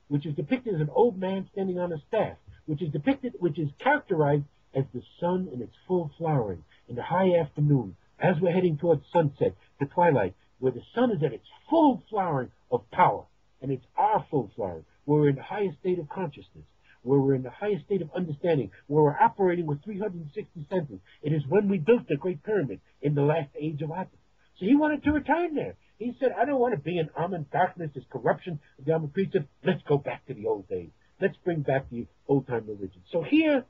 Speaker 2: which is depicted as an old man standing on a staff, which is characterized as the sun in its full flowering in the high afternoon, as we're heading towards sunset, the twilight, where the sun is at its full flowering of power, and it's our full flowering, where we're in the highest state of consciousness, where we're in the highest state of understanding, where we're operating with 360 senses. It is when we built the Great Pyramid in the last age of Atum. So he wanted to return there. He said, I don't want to be in Amen darkness, this corruption of the Amen priesthood. Let's go back to the old days. Let's bring back the old-time religion. So here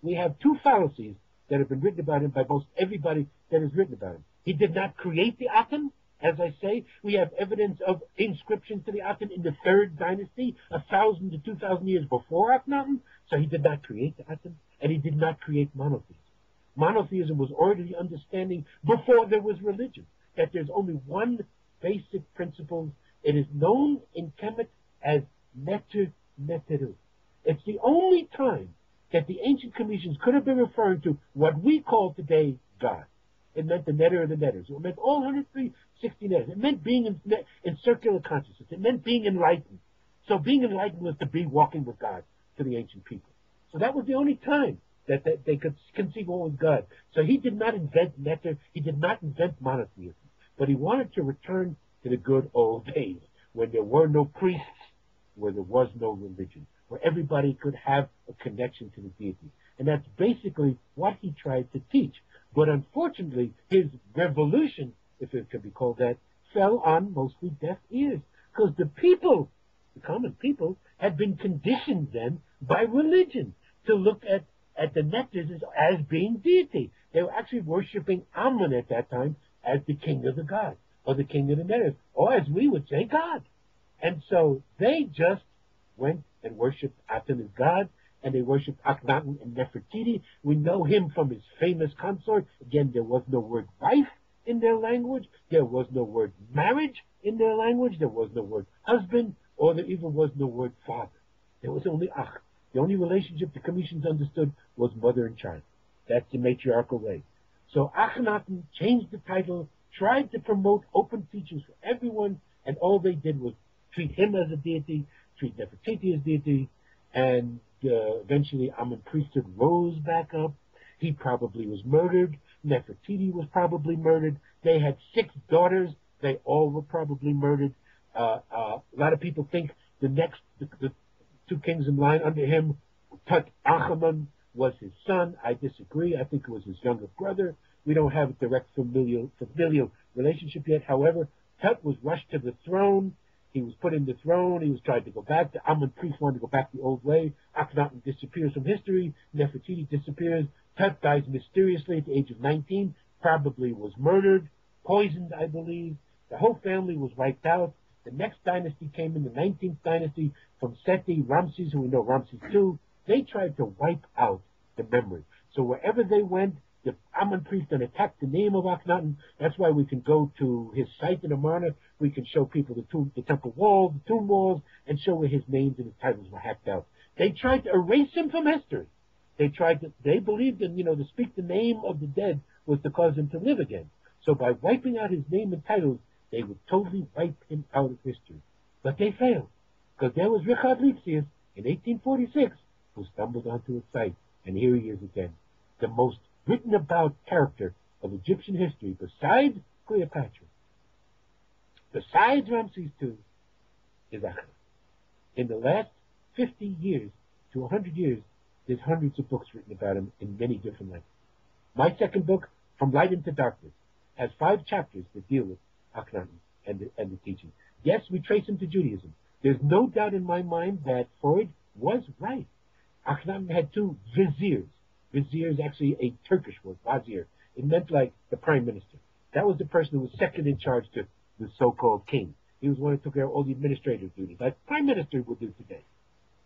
Speaker 2: we have two fallacies that have been written about him by most everybody that has written about him. He did not create the Aten, as I say. We have evidence of inscriptions to the Aten in the third dynasty, 1,000 to 2,000 years before Akhenaten. So he did not create the Aten, and he did not create monotheism. Monotheism was already understanding before there was religion, that there's only one basic principle. It is known in Khemit as Neter Neteru. It's the only time that the ancient Khemitians could have been referring to what we call today God. It meant the netter of the netters. It meant all 160 netters. It meant being in circular consciousness. It meant being enlightened. So being enlightened was to be walking with God to the ancient people. So that was the only time that they could conceive what was God. So he did not invent netter. He did not invent monotheism. But he wanted to return to the good old days when there were no priests, where there was no religion, where everybody could have a connection to the deity. And that's basically what he tried to teach. But unfortunately, his revolution, if it could be called that, fell on mostly deaf ears. Because the people, the common people, had been conditioned then by religion to look at the nectars as being deity. They were actually worshiping Amun at that time as the king of the gods, or the king of the netters, or as we would say, God. And so they just went and worshipped Aten as God, and they worshipped Akhenaten and Nefertiti. We know him from his famous consort. Again, there was no word wife in their language. There was no word marriage in their language. There was no word husband, or there even was no word father. There was only Ach. The only relationship the Commissions understood was mother and child. That's the matriarchal way. So Akhenaten changed the title, tried to promote open teachings for everyone, and all they did was treat him as a deity, treat Nefertiti as deity, and eventually Amun priesthood rose back up. He probably was murdered. Nefertiti was probably murdered. They had 6 daughters. They all were probably murdered. A lot of people think the 2 kings in line under him, Tut Achaman, was his son. I disagree. I think it was his younger brother. We don't have a direct familial relationship yet. However, Tut was rushed to the throne. He was put in the throne. He was tried to go back. The Amun priest wanted to go back the old way. Akhenaten disappears from history. Nefertiti disappears. Tut dies mysteriously at the age of 19. Probably was murdered, poisoned, I believe. The whole family was wiped out. The next dynasty came in, the 19th dynasty, from Seti, Ramses, who we know Ramses II. They tried to wipe out the memory. So wherever they went, the Amon priest and attacked the name of Akhenaten. That's why we can go to his site in Amarna. We can show people the temple walls, the tomb walls, and show where his names and his titles were hacked out. They tried to erase him from history. They believed in, to speak the name of the dead was to cause him to live again. So by wiping out his name and titles, they would totally wipe him out of history. But they failed, because there was Richard Lipsius in 1846 who stumbled onto his site, and here he is again, the most written about character of Egyptian history besides Cleopatra, besides Ramses II, is Akhenaten. In the last 50 years to 100 years, there's hundreds of books written about him in many different languages. My second book, From Light into Darkness, has 5 chapters that deal with Akhenaten and the teaching. Yes, we trace him to Judaism. There's no doubt in my mind that Freud was right. Akhenaten had 2 viziers. Vizier is actually a Turkish word, wazir. It meant like the prime minister. That was the person who was second in charge to the so-called king. He was one who took care of all the administrative duties, like prime minister would do today.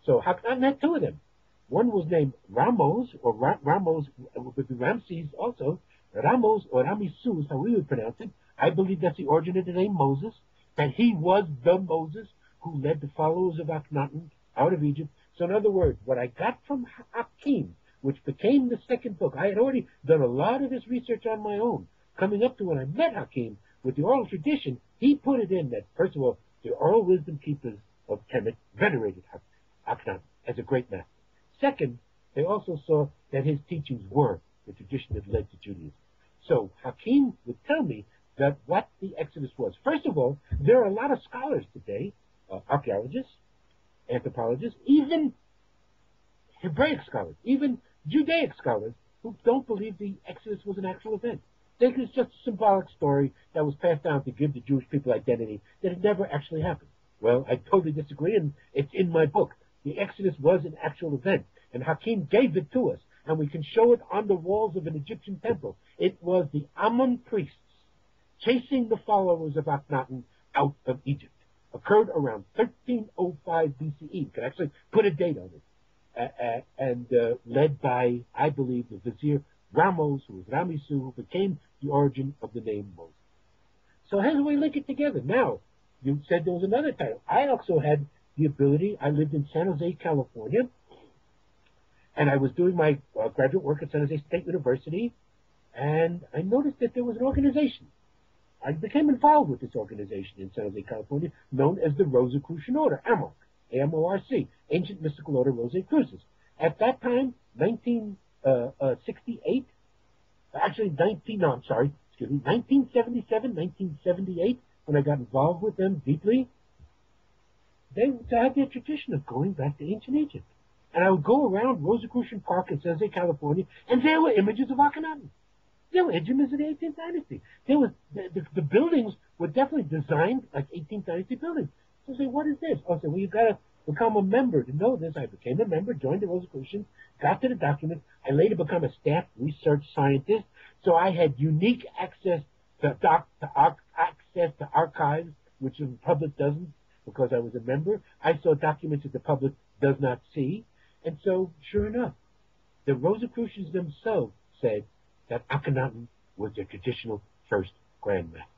Speaker 2: So Akhenaten had 2 of them. One was named Ramos, or Ramos would be Ramses also. Ramos, or Ramisu is how we would pronounce it. I believe that's the origin of the name Moses, that he was the Moses who led the followers of Akhenaten out of Egypt. So in other words, what I got from Hakim, which became the second book, I had already done a lot of this research on my own. Coming up to when I met Hakim, with the oral tradition, he put it in that, first of all, the oral wisdom keepers of Khemit venerated Akhenaten as a great master. Second, they also saw that his teachings were the tradition that led to Judaism. So Hakim would tell me that what the Exodus was. First of all, there are a lot of scholars today, archaeologists, anthropologists, even Hebraic scholars, even Judaic scholars, who don't believe the Exodus was an actual event. They think it's just a symbolic story that was passed down to give the Jewish people identity, that it never actually happened. Well, I totally disagree, and it's in my book. The Exodus was an actual event, and Hakim gave it to us, and we can show it on the walls of an Egyptian temple. It was the Amun priests chasing the followers of Akhenaten out of Egypt. Occurred around 1305 BCE. You can actually put a date on it. And led by, I believe, the vizier Ramos, who was Ramisu, who became the origin of the name Moses. So how do we link it together? Now, you said there was another title. I also had the ability, I lived in San Jose, California, and I was doing my graduate work at San Jose State University, and I noticed that there was an organization. I became involved with this organization in San Jose, California, known as the Rosicrucian Order, AMORC, A-M-O-R-C, Ancient Mystical Order Rosicrucis. At that time, 1968, 1977, 1978, when I got involved with them deeply, they had their tradition of going back to ancient Egypt. And I would go around Rosicrucian Park in San Jose, California, and there were images of Akhenaten. There were images of the 18th dynasty. There was the buildings were definitely designed like 18th dynasty buildings. So I say, what is this? I said, well, you've got to become a member to know this. I became a member, joined the Rosicrucians, got to the document. I later became a staff research scientist, so I had unique access to archives, which the public doesn't, because I was a member. I saw documents that the public does not see. And so, sure enough, the Rosicrucians themselves said that Akhenaten was their traditional first Grand Master.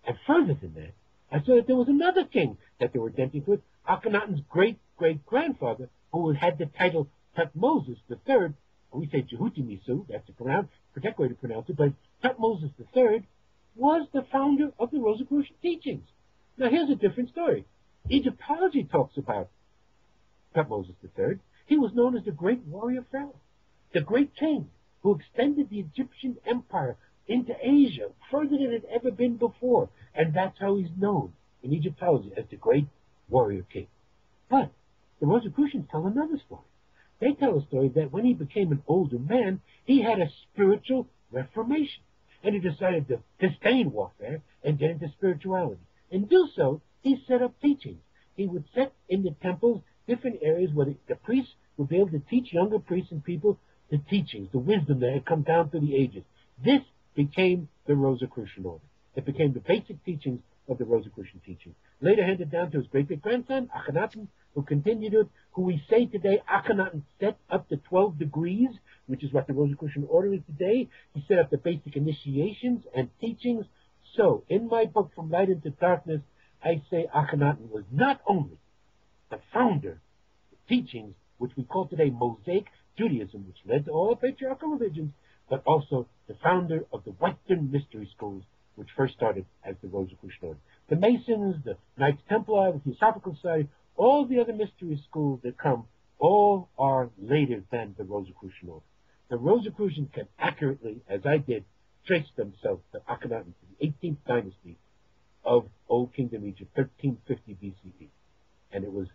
Speaker 2: And further than that, I saw that there was another king that they were identified with, Akhenaten's great-great-grandfather, who had the title Tutmosis III. We say Jehutimisu, that's the correct way to pronounce it, but Tutmosis III was the founder of the Rosicrucian teachings. Now, here's a different story. Egyptology talks about Tutmosis III. He was known as the great warrior pharaoh, the great king who extended the Egyptian empire into Asia further than it had ever been before. And that's how he's known in Egyptology, as the great warrior king. But the Rosicrucians tell another story. They tell a story that when he became an older man, he had a spiritual reformation. And he decided to disdain warfare and get into spirituality. And do so, he set up teachings. He would set in the temples different areas where the priests would be able to teach younger priests and people the teachings, the wisdom that had come down through the ages. This became the Rosicrucian order. It became the basic teachings of the Rosicrucian teaching. Later handed down to his great-great-grandson, Akhenaten, who continued it who we say today Akhenaten set up the 12 degrees, which is what the Rosicrucian order is today. He set up the basic initiations and teachings. So, in my book, From Light into Darkness, I say Akhenaten was not only the founder of teachings, which we call today Mosaic Judaism, which led to all the patriarchal religions, but also the founder of the Western mystery schools, which first started as the Rosicrucian order. The Masons, the Knights Templar, the Theosophical Society, all the other mystery schools that come, all are later than the Rosicrucian order. The Rosicrucians can accurately, as I did, trace themselves to Akhenaten, to the 18th dynasty of Old Kingdom Egypt, 1350 BCE. And it was,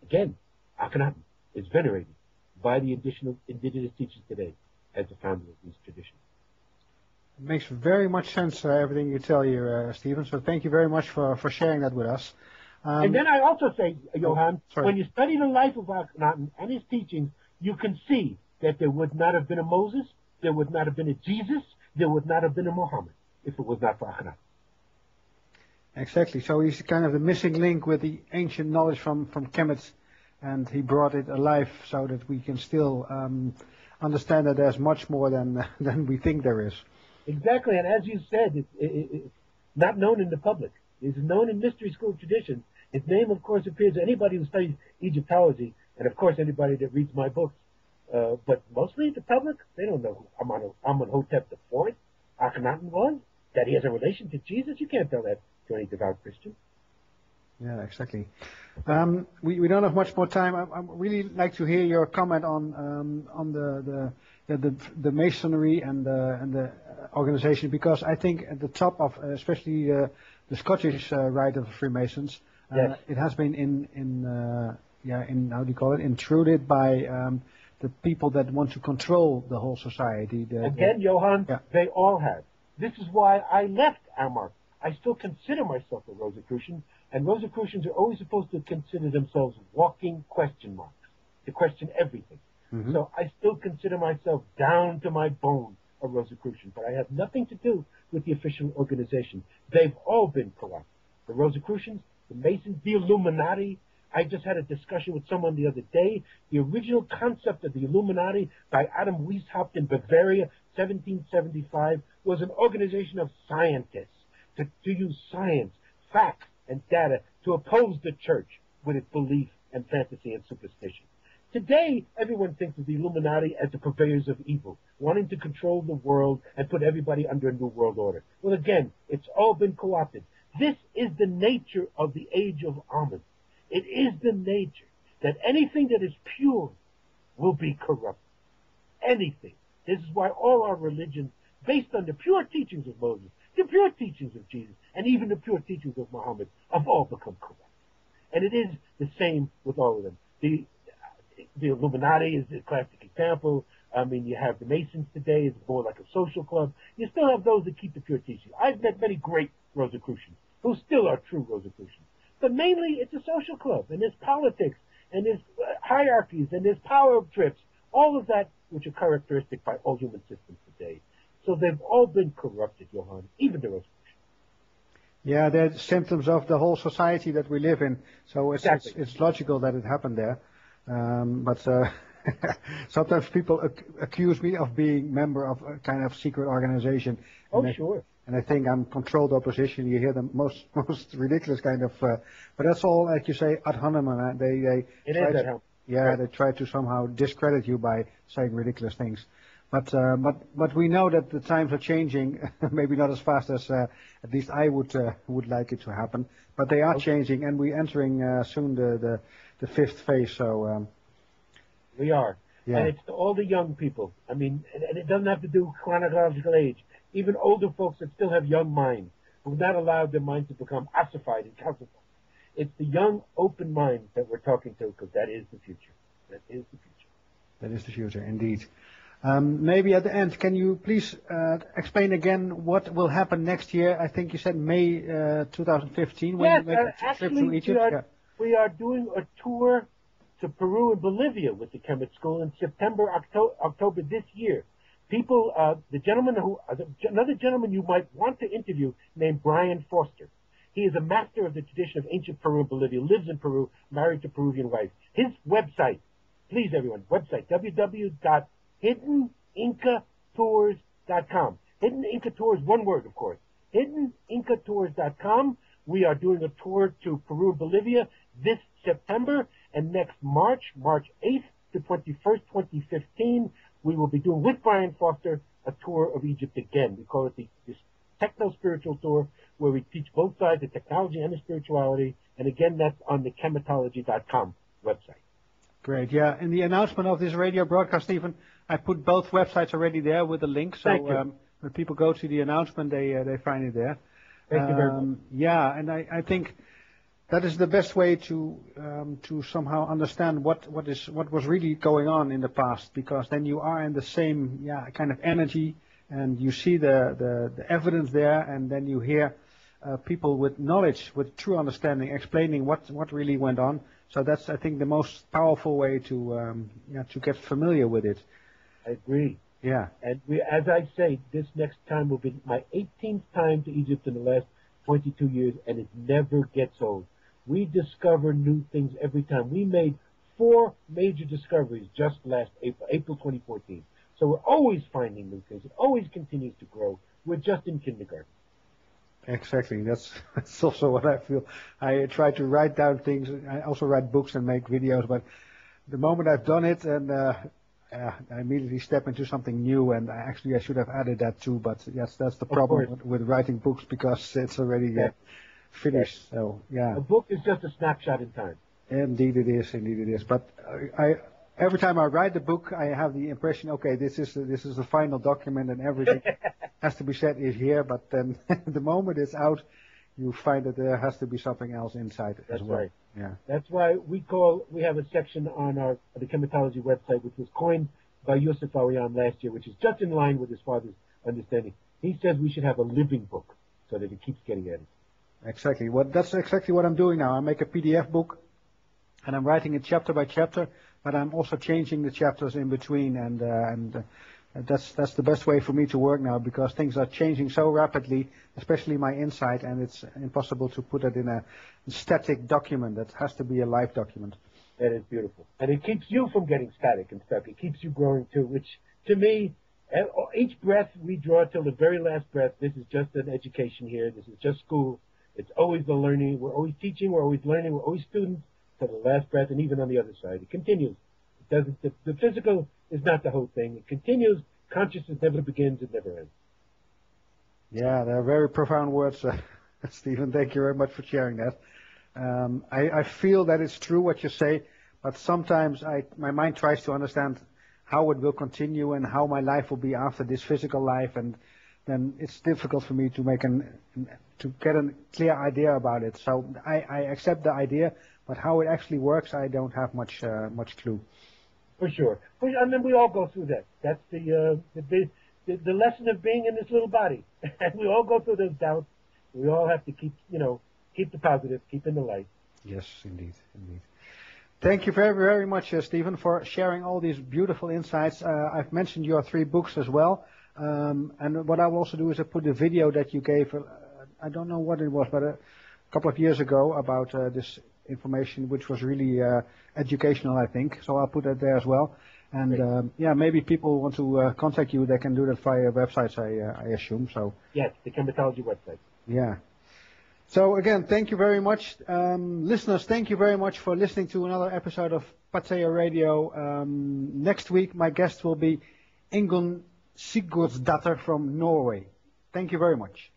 Speaker 2: again, Akhenaten is venerated by the indigenous teachers today as the founder of these traditions.
Speaker 1: It makes very much sense, everything you tell here, Stephen. So thank you very much for sharing that with us.
Speaker 2: And then I also say, Johan, when you study the life of Akhenaten and his teachings, you can see that there would not have been a Moses, there would not have been a Jesus, there would not have been a Muhammad if it was not for Akhenaten.
Speaker 1: Exactly. So he's kind of the missing link with the ancient knowledge from Khemit, and he brought it alive so that we can still understand that there's much more than we think there is.
Speaker 2: Exactly, and as you said, it's not known in the public. It's known in mystery school traditions. Its name, of course, appears to anybody who studies Egyptology, and of course anybody that reads my books. But mostly the public, they don't know who Amenhotep IV, Akhenaten was. That he has a relation to Jesus, you can't tell that to any devout Christian.
Speaker 1: Yeah, exactly. We don't have much more time. I really like to hear your comment on the masonry and the organization, because I think at the top of especially the Scottish rite of the Freemasons,
Speaker 2: Yes.
Speaker 1: it has been in how do you call it, intruded by the people that want to control the whole society.
Speaker 2: Johan,
Speaker 1: yeah.
Speaker 2: They all have. This is why I left Amark. I still consider myself a Rosicrucian, and Rosicrucians are always supposed to consider themselves walking question marks, to question everything.
Speaker 1: Mm-hmm.
Speaker 2: So I still consider myself down to my bone a Rosicrucian, but I have nothing to do with the official organization. They've all been corrupt. The Rosicrucians, the Masons, the Illuminati. I just had a discussion with someone the other day. The original concept of the Illuminati by Adam Weishaupt in Bavaria, 1775, was an organization of scientists to use science, facts, and data to oppose the church with its belief and fantasy and superstition. Today, everyone thinks of the Illuminati as the purveyors of evil, wanting to control the world and put everybody under a new world order. Well, again, it's all been co-opted. This is the nature of the age of Amen. It is the nature that anything that is pure will be corrupt. Anything. This is why all our religions, based on the pure teachings of Moses, the pure teachings of Jesus, and even the pure teachings of Muhammad, have all become corrupt. And it is the same with all of them. The Illuminati is the classic example. I mean, you have the Masons today. It's more like a social club. You still have those that keep the pure teachings. I've met many great Rosicrucians who still are true Rosicrucians. But mainly, it's a social club, and there's politics, and there's hierarchies, and there's power trips, all of that which are characteristic by all human systems today. So they've all been corrupted, Johan, even the Rosicrucians.
Speaker 1: Yeah, they're symptoms of the whole society that we live in. So
Speaker 2: Exactly.
Speaker 1: it's logical that it happened there. But sometimes people accuse me of being member of a kind of secret organization.
Speaker 2: Oh, sure.
Speaker 1: And I think I'm controlled opposition. You hear the most ridiculous kind of, but that's all, like you say, ad hominem. They try to somehow discredit you by saying ridiculous things. But we know that the times are changing, maybe not as fast as at least I would like it to happen. But they are changing, and we're entering soon the fifth phase. So
Speaker 2: we are,
Speaker 1: yeah.
Speaker 2: And it's to all the young people. I mean, and it doesn't have to do with chronological age. Even older folks that still have young minds, who've not allowed their minds to become ossified and calcified. It's the young, open minds that we're talking to, because that is the future. That is the future.
Speaker 1: That is the future, indeed. Maybe at the end, can you please explain again what will happen next year? I think you said May 2015 when you make a trip to Egypt.
Speaker 2: We are doing a tour to Peru and Bolivia with the Khemit School in September, October this year. People, another gentleman you might want to interview named Brian Foster. He is a master of the tradition of ancient Peru and Bolivia, lives in Peru, married to a Peruvian wife. His website, please everyone, website, www.hiddenincatours.com. Hidden Inca Tours, one word, of course. HiddenIncaTours.com. We are doing a tour to Peru and Bolivia this September, and next March 8th to 21st, 2015, we will be doing with Brian Foster a tour of Egypt again. We call it the techno-spiritual tour, where we teach both sides, the technology and the spirituality, and again, that's on the chemitology.com website.
Speaker 1: Great, yeah. In the announcement of this radio broadcast, Stephen, I put both websites already there with a link, so when people go to the announcement, they find it there.
Speaker 2: Thank you very much.
Speaker 1: Yeah, and I think that is the best way to somehow understand what was really going on in the past, because then you are in the same kind of energy, and you see the evidence there, and then you hear people with knowledge, with true understanding, explaining what really went on. So that's, I think, the most powerful way to get familiar with it.
Speaker 2: I agree.
Speaker 1: Yeah.
Speaker 2: And as I say, this next time will be my 18th time to Egypt in the last 22 years, and it never gets old. We discover new things every time. We made 4 major discoveries just last April 2014. So we're always finding new things. It always continues to grow. We're just in kindergarten.
Speaker 1: Exactly. That's also what I feel. I try to write down things. I also write books and make videos, but the moment I've done it, and I immediately step into something new, and I should have added that too, but yes, that's the problem with writing books, because it's already finished. Yes. So yeah,
Speaker 2: a book is just a snapshot in time.
Speaker 1: Indeed it is. But every time I write the book, I have the impression, okay, this is the final document, and everything has to be said is here. But then the moment it's out, you find that there has to be something else inside as well.
Speaker 2: Right.
Speaker 1: Yeah.
Speaker 2: That's why we have a section on the Chemitology website, which was coined by Yusuf Aouyam last year, which is just in line with his father's understanding. He says we should have a living book so that it keeps getting edited.
Speaker 1: Exactly. That's exactly what I'm doing now. I make a PDF book, and I'm writing it chapter by chapter, but I'm also changing the chapters in between, and that's the best way for me to work now, because things are changing so rapidly, especially my insight, and it's impossible to put it in a static document. That has to be a live document.
Speaker 2: That is beautiful. And it keeps you from getting static and stuck. It keeps you growing too, which to me, each breath we draw till the very last breath, this is just an education here. This is just school. It's always the learning. We're always teaching. We're always learning. We're always students till the last breath, and even on the other side. It continues. It doesn't. The physical is not the whole thing. It continues. Consciousness never begins. It never ends.
Speaker 1: Yeah, they're very profound words, Stephen. Thank you very much for sharing that. I feel that it's true what you say, but sometimes my mind tries to understand how it will continue and how my life will be after this physical life, and then it's difficult for me to get a clear idea about it. So I accept the idea, but how it actually works, I don't have much clue.
Speaker 2: For sure. And then we all go through that. That's the lesson of being in this little body. And we all go through those doubts. We all have to keep the positive, keep in the light.
Speaker 1: Yes, indeed. Thank you very, very much, Stephen, for sharing all these beautiful insights. I've mentioned your 3 books as well. And what I will also do is I put the video that you gave, I don't know what it was, but a couple of years ago about this information, which was really educational, I think. So I'll put that there as well. And maybe people want to contact you. They can do that via websites, I assume. So
Speaker 2: yes, the Chemitology website.
Speaker 1: Yeah. So again, thank you very much, listeners. Thank you very much for listening to another episode of Pateo Radio. Next week, my guest will be Ingunn Sigurdsdatter from Norway. Thank you very much.